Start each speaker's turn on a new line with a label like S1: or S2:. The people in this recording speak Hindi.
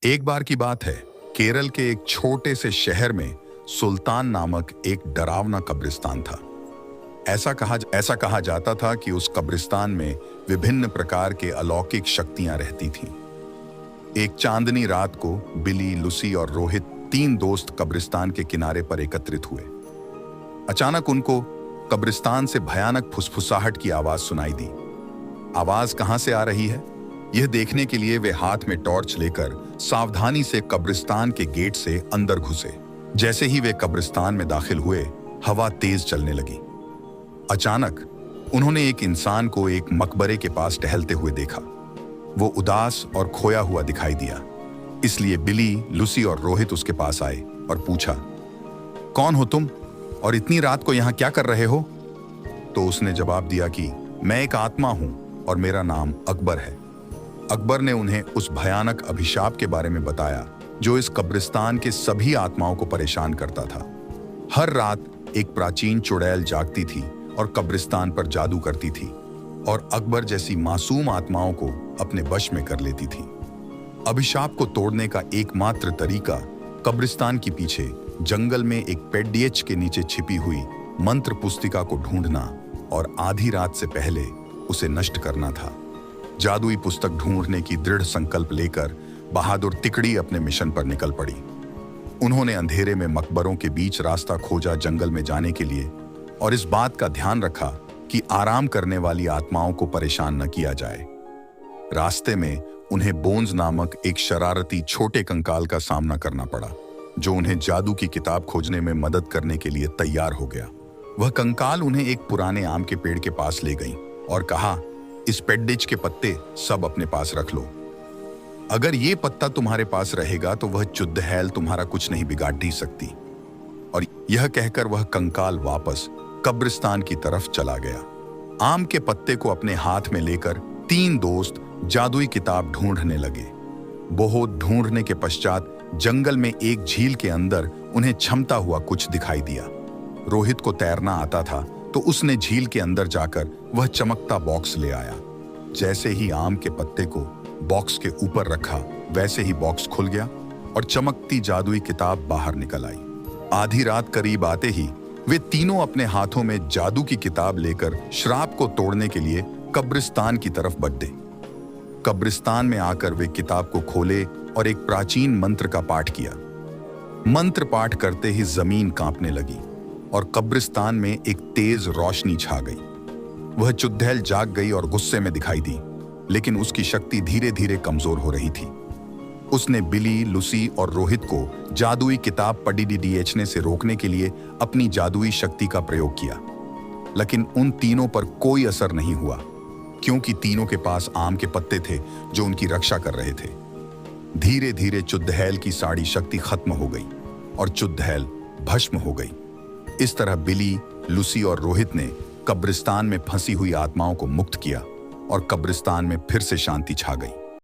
S1: एक बार की बात है, केरल के एक छोटे से शहर में सुल्तान नामक एक डरावना कब्रिस्तान था। ऐसा कहा जाता था कि उस कब्रिस्तान में विभिन्न प्रकार के अलौकिक शक्तियां रहती थीं। एक चांदनी रात को बिली, लुसी और रोहित, तीन दोस्त कब्रिस्तान के किनारे पर एकत्रित हुए। अचानक उनको कब्रिस्तान से भयानक फुसफुसाहट की आवाज सुनाई दी। आवाज कहां से आ रही है, यह देखने के लिए वे हाथ में टॉर्च लेकर सावधानी से कब्रिस्तान के गेट से अंदर घुसे। जैसे ही वे कब्रिस्तान में दाखिल हुए, हवा तेज चलने लगी। अचानक उन्होंने एक इंसान को एक मकबरे के पास टहलते हुए देखा। वो उदास और खोया हुआ दिखाई दिया। इसलिए बिली, लुसी और रोहित उसके पास आए और पूछा, कौन हो तुम और इतनी रात को यहाँ क्या कर रहे हो? तो उसने जवाब दिया कि मैं एक आत्मा हूं और मेरा नाम अकबर है। अकबर ने उन्हें उस भयानक अभिशाप के बारे में बताया जो इस कब्रिस्तान के सभी आत्माओं को परेशान करता था। हर रात एक प्राचीन चुड़ैल जागती थी और कब्रिस्तान पर जादू करती थी और अकबर जैसी मासूम आत्माओं को अपने वश में कर लेती थी। अभिशाप को तोड़ने का एकमात्र तरीका कब्रिस्तान के पीछे जंगल में एक पेड्डियच के नीचे छिपी हुई मंत्र पुस्तिका को ढूंढना और आधी रात से पहले उसे नष्ट करना था। जादुई पुस्तक ढूंढने की दृढ़ संकल्प लेकर बहादुर तिकड़ी अपने मिशन पर निकल पड़ी। उन्होंने अंधेरे में मकबरों के बीच रास्ता खोजा जंगल में जाने के लिए और इस बात का ध्यान रखा कि आराम करने वाली आत्माओं को परेशान न किया जाए। रास्ते में उन्हें बोन्स नामक एक शरारती छोटे कंकाल का सामना करना पड़ा, जो उन्हें जादू की किताब खोजने में मदद करने के लिए तैयार हो गया। वह कंकाल उन्हें एक पुराने आम के पेड़ के पास ले गई और कहा, इस पेड्डिच के पत्ते सब अपने पास रख लो। अगर ये पत्ता तुम्हारे पास रहेगा तो वह चुड़ैल तुम्हारा कुछ नहीं बिगाड़ ही सकती। और यह कहकर वह कंकाल वापस कब्रिस्तान की तरफ चला गया। आम के पत्ते को अपने हाथ में लेकर तीन दोस्त जादुई किताब ढूंढने लगे। बहुत ढूंढने के पश्चात जंगल में एक झील के अंदर उन्हें छमता हुआ कुछ दिखाई दिया। रोहित को तैरना आता था तो उसने झील के अंदर जाकर वह चमकता बॉक्स ले आया। जैसे ही आम के पत्ते को बॉक्स के ऊपर रखा, वैसे ही बॉक्स खुल गया और चमकती जादुई किताब बाहर निकल आई। आधी रात करीब आते ही वे तीनों अपने हाथों में जादू की किताब लेकर श्राप को तोड़ने के लिए कब्रिस्तान की तरफ बढ़े। कब्रिस्तान में आकर वे किताब को खोले और एक प्राचीन मंत्र का पाठ किया। मंत्र पाठ करते ही जमीन कांपने लगी और कब्रिस्तान में एक तेज रोशनी छा गई। वह चुड़ैल जाग गई और गुस्से में दिखाई दी, लेकिन उसकी शक्ति धीरे धीरे कमजोर हो रही थी। उसने बिली, लुसी और रोहित को जादुई किताब पढ़ने से रोकने के लिए अपनी जादुई शक्ति का प्रयोग किया, लेकिन उन तीनों पर कोई असर नहीं हुआ, क्योंकि तीनों के पास आम के पत्ते थे जो उनकी रक्षा कर रहे थे। धीरे धीरे चुड़ैल की सारी शक्ति खत्म हो गई और चुड़ैल भस्म हो गई। इस तरह बिली, लुसी और रोहित ने कब्रिस्तान में फंसी हुई आत्माओं को मुक्त किया और कब्रिस्तान में फिर से शांति छा गई।